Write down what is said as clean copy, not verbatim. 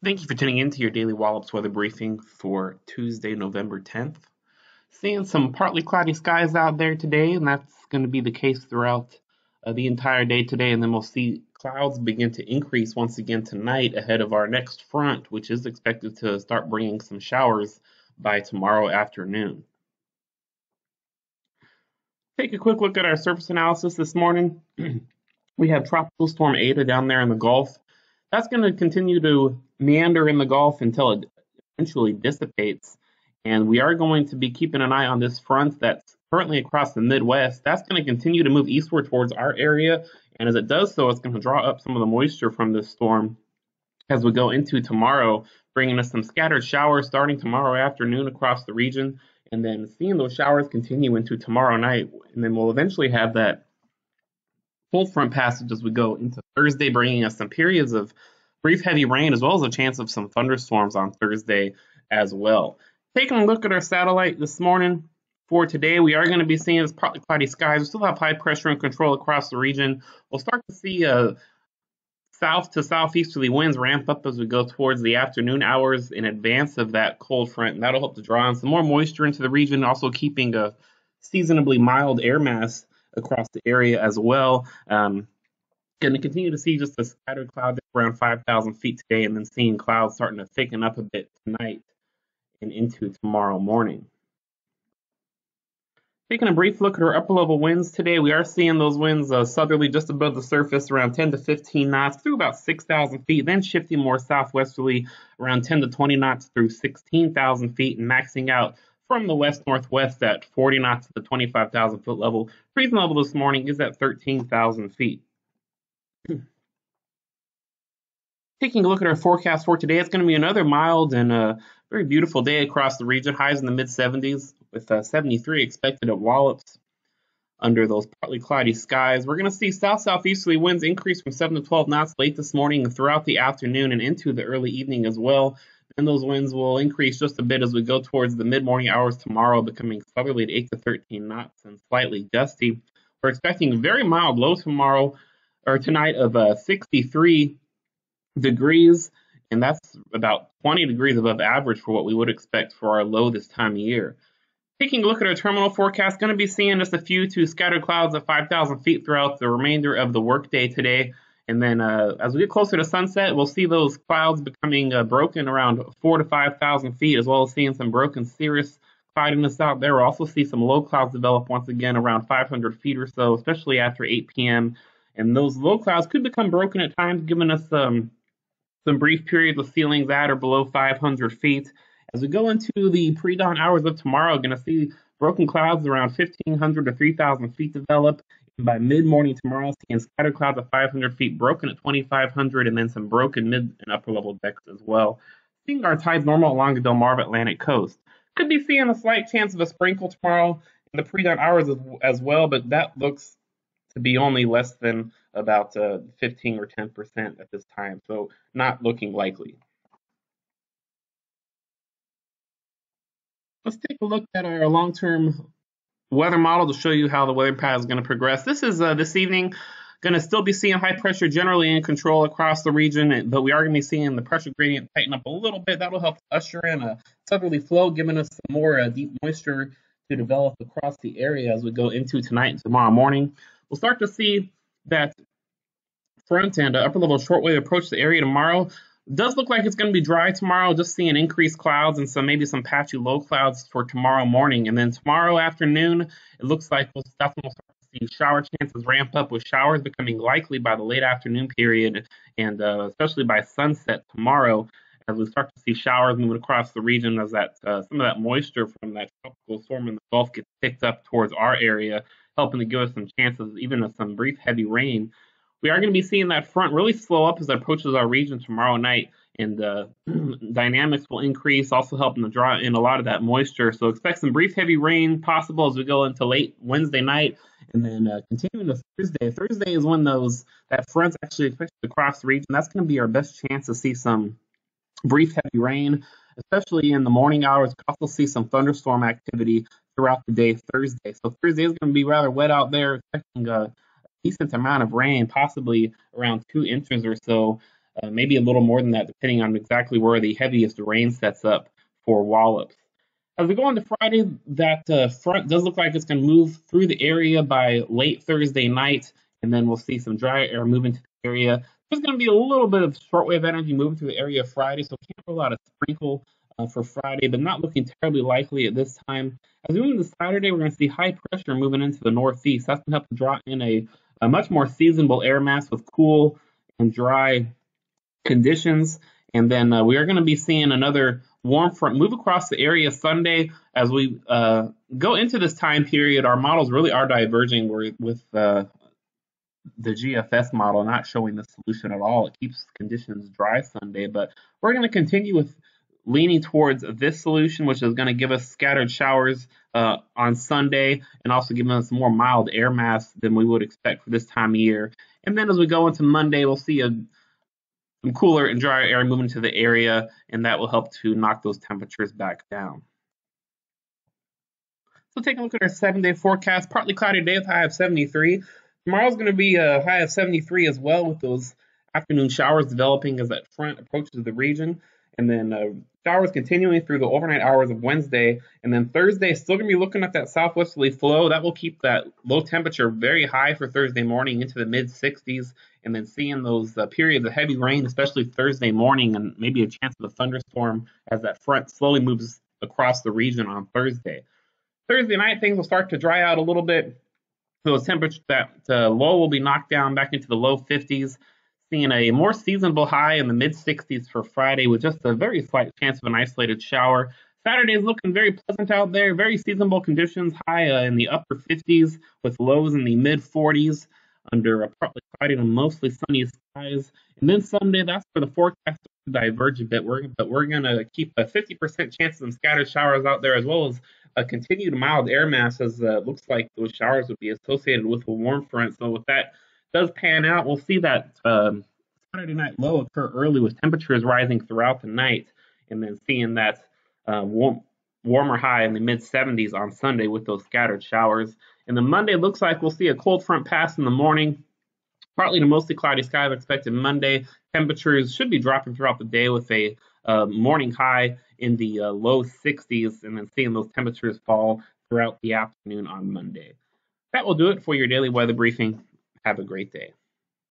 Thank you for tuning in to your daily Wallops weather briefing for Tuesday, November 10th. Seeing some partly cloudy skies out there today, and that's going to be the case throughout the entire day today. And then we'll see clouds begin to increase once again tonight ahead of our next front, which is expected to start bringing some showers by tomorrow afternoon. Take a quick look at our surface analysis this morning. We have Tropical Storm Eta down there in the Gulf. That's going to continue to meander in the Gulf until it eventually dissipates. And we are going to be keeping an eye on this front that's currently across the Midwest. That's going to continue to move eastward towards our area. And as it does so, it's going to draw up some of the moisture from this storm as we go into tomorrow, bringing us some scattered showers starting tomorrow afternoon across the region. And then seeing those showers continue into tomorrow night. And then we'll eventually have that full front passage as we go into Thursday, bringing us some periods of brief heavy rain as well as a chance of some thunderstorms on Thursday as well. Taking a look at our satellite this morning for today, we are going to be seeing partly cloudy skies. We still have high pressure and control across the region. We'll start to see south to southeasterly winds ramp up as we go towards the afternoon hours in advance of that cold front, and that'll help to draw in some more moisture into the region, also keeping a seasonably mild air mass across the area as well. Going to continue to see just a scattered cloud around 5,000 feet today, and then seeing clouds starting to thicken up a bit tonight and into tomorrow morning. Taking a brief look at our upper level winds today, we are seeing those winds southerly just above the surface around 10 to 15 knots through about 6,000 feet, then shifting more southwesterly around 10 to 20 knots through 16,000 feet and maxing out from the west-northwest at 40 knots at the 25,000 foot level. Freezing level this morning is at 13,000 feet. Taking a look at our forecast for today, it's going to be another mild and very beautiful day across the region. Highs in the mid-70s with 73 expected at Wallops under those partly cloudy skies. We're going to see south-southeasterly winds increase from 7 to 12 knots late this morning and throughout the afternoon and into the early evening as well. And those winds will increase just a bit as we go towards the mid-morning hours tomorrow, becoming southerly at 8 to 13 knots and slightly gusty. We're expecting very mild low tomorrow or tonight of 63 degrees, and that's about 20 degrees above average for what we would expect for our low this time of year. Taking a look at our terminal forecast, going to be seeing just a few to scattered clouds at 5,000 feet throughout the remainder of the workday today. And then as we get closer to sunset, we'll see those clouds becoming broken around 4,000 to 5,000 feet, as well as seeing some broken cirrus cloudiness out there. We'll also see some low clouds develop once again around 500 feet or so, especially after 8 p.m. And those low clouds could become broken at times, giving us some brief periods with ceilings at or below 500 feet. As we go into the pre-dawn hours of tomorrow, going to see broken clouds around 1,500 to 3,000 feet develop. And by mid-morning tomorrow, seeing scattered clouds of 500 feet broken at 2,500, and then some broken mid and upper level decks as well. Seeing our tides normal along the Delmarva Atlantic coast. Could be seeing a slight chance of a sprinkle tomorrow in the pre-dawn hours as well, but that looks to be only less than about 15 or 10% at this time, so not looking likely. Let's take a look at our long-term weather model to show you how the weather pattern is going to progress. This is this evening going to still be seeing high pressure generally in control across the region, but we are going to be seeing the pressure gradient tighten up a little bit. That'll help usher in a southerly flow, giving us some more deep moisture to develop across the area as we go into tonight and tomorrow morning. We'll start to see that front and upper level shortwave approach the area tomorrow. It does look like it's going to be dry tomorrow, just seeing increased clouds and maybe some patchy low clouds for tomorrow morning. And then tomorrow afternoon, it looks like that's when we'll start to see shower chances ramp up, with showers becoming likely by the late afternoon period and especially by sunset tomorrow, as we start to see showers moving across the region as that some of that moisture from that tropical storm in the Gulf gets picked up towards our area, helping to give us some chances even of some brief heavy rain. We are going to be seeing that front really slow up as it approaches our region tomorrow night, and dynamics will increase, also helping to draw in a lot of that moisture. So expect some brief heavy rain possible as we go into late Wednesday night, and then continuing to Thursday. Thursday is when that front's actually expected to cross the region. That's going to be our best chance to see some brief heavy rain, especially in the morning hours. We also see some thunderstorm activity throughout the day Thursday. So Thursday is going to be rather wet out there, expecting a decent amount of rain, possibly around 2 inches or so maybe a little more than that, depending on exactly where the heaviest rain sets up for Wallops. As we go into Friday, that front does look like it's going to move through the area by late Thursday night, and then we'll see some dry air moving to the area. There's going to be a little bit of shortwave energy moving through the area Friday, so can't rule out a sprinkle for Friday, but not looking terribly likely at this time. As we move into Saturday, we're going to see high pressure moving into the northeast. That's going to help to draw in a much more seasonable air mass with cool and dry conditions. And then we are going to be seeing another warm front move across the area Sunday. As we go into this time period, our models really are diverging with the GFS model not showing the solution at all. It keeps conditions dry Sunday, but we're going to continue with leaning towards this solution, which is going to give us scattered showers on Sunday and also giving us more mild air mass than we would expect for this time of year. And then as we go into Monday, we'll see some cooler and drier air moving to the area, and that will help to knock those temperatures back down. So taking a look at our 7-day forecast, partly cloudy day with a high of 73. Tomorrow's going to be a high of 73 as well, with those afternoon showers developing as that front approaches the region. And then showers continuing through the overnight hours of Wednesday. And then Thursday, still going to be looking at that southwesterly flow. That will keep that low temperature very high for Thursday morning into the mid 60s. And then seeing those periods of heavy rain, especially Thursday morning, and maybe a chance of a thunderstorm as that front slowly moves across the region on Thursday. Thursday night, things will start to dry out a little bit. Those temperatures, that low will be knocked down back into the low 50s, seeing a more seasonable high in the mid 60s for Friday with just a very slight chance of an isolated shower. Saturday is looking very pleasant out there, very seasonable conditions, high in the upper 50s with lows in the mid 40s under a partly cloudy and mostly sunny skies. And then Sunday, that's where the forecast diverge a bit. But we're going to keep a 50% chance of some scattered showers out there, as well as a continued mild air mass, as looks like those showers would be associated with a warm front. So if that does pan out, we'll see that Saturday night low occur early with temperatures rising throughout the night, and then seeing that warmer high in the mid 70s on Sunday with those scattered showers. And then Monday looks like we'll see a cold front pass in the morning. Partly to mostly cloudy skies expected Monday. Temperatures should be dropping throughout the day with a morning high in the low 60s, and then seeing those temperatures fall throughout the afternoon on Monday. That will do it for your daily weather briefing. Have a great day.